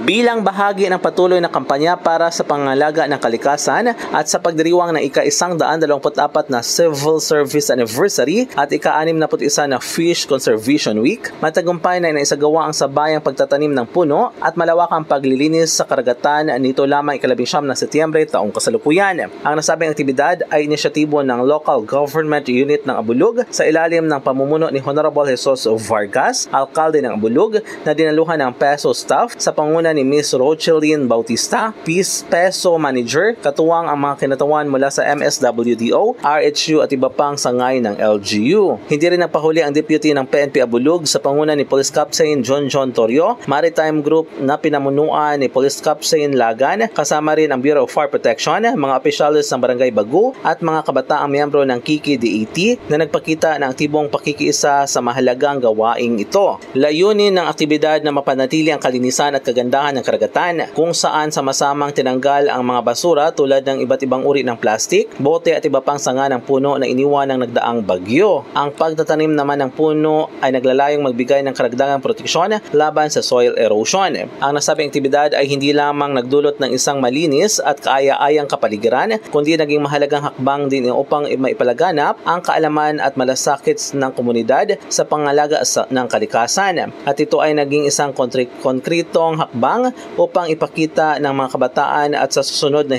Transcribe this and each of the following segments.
Bilang bahagi ng patuloy na kampanya para sa pangangalaga ng kalikasan at sa pagdiriwang ng ika-124 na Civil Service Anniversary at ika-61 na Fish Conservation Week, matagumpay na inaisagawa ang sabayang pagtatanim ng puno at malawakang paglilinis sa karagatan nito lamang ika-19 na Setyembre taong kasalukuyan. Ang nasabing aktibidad ay inisyatibo ng Local Government Unit ng Abulug sa ilalim ng pamumuno ni Honorable Jesus Vargas, alkalde ng Abulug, na dinaluhan ng PESO staff sa panguna ni Ms. Rocheline Bautista, Peace PESO Manager, katuwang ang mga kinatawan mula sa MSWDO, RHU at iba pang sangay ng LGU. Hindi rin nagpahuli ang deputy ng PNP Abulug sa panguna ni Police Captain John Torio, Maritime Group na pinamunuan ni Police Captain Lagan, kasama rin ang Bureau of Fire Protection, mga opisyalis ng Barangay Bagu at mga kabataang miyembro ng Kiki DAT na nagpakita ng aktibong pakikiisa sa mahalagang gawaing ito. Layunin ng aktibidad na mapanatili ang kalinisan at kagandahan ng karagatan, kung saan sama-samang tinanggal ang mga basura tulad ng iba't ibang uri ng plastik, bote at iba pang sanga ng puno na iniwan ng nagdaang bagyo. Ang pagtatanim naman ng puno ay naglalayong magbigay ng karagdagang proteksyon laban sa soil erosion. Ang nasabing aktibidad ay hindi lamang nagdulot ng isang malinis at kaaya-ayang kapaligiran, kundi naging mahalagang hakbang din upang maipalaganap ang kaalaman at malasakit ng komunidad sa pangalaga ng kalikasan. At ito ay naging isang konkretong hakbang upang ipakita ng mga kabataan at sa susunod na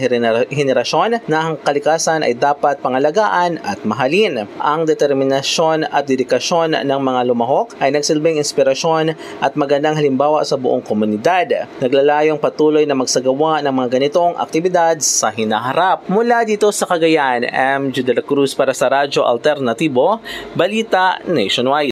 henerasyon na ang kalikasan ay dapat pangalagaan at mahalin. Ang determinasyon at dedikasyon ng mga lumahok ay nagsilbing inspirasyon at magandang halimbawa sa buong komunidad. Naglalayong patuloy na magsagawa ng mga ganitong aktibidad sa hinaharap. Mula dito sa Cagayan, M. J. de la Cruz para sa Radyo Alternatibo, Balita Nationwide.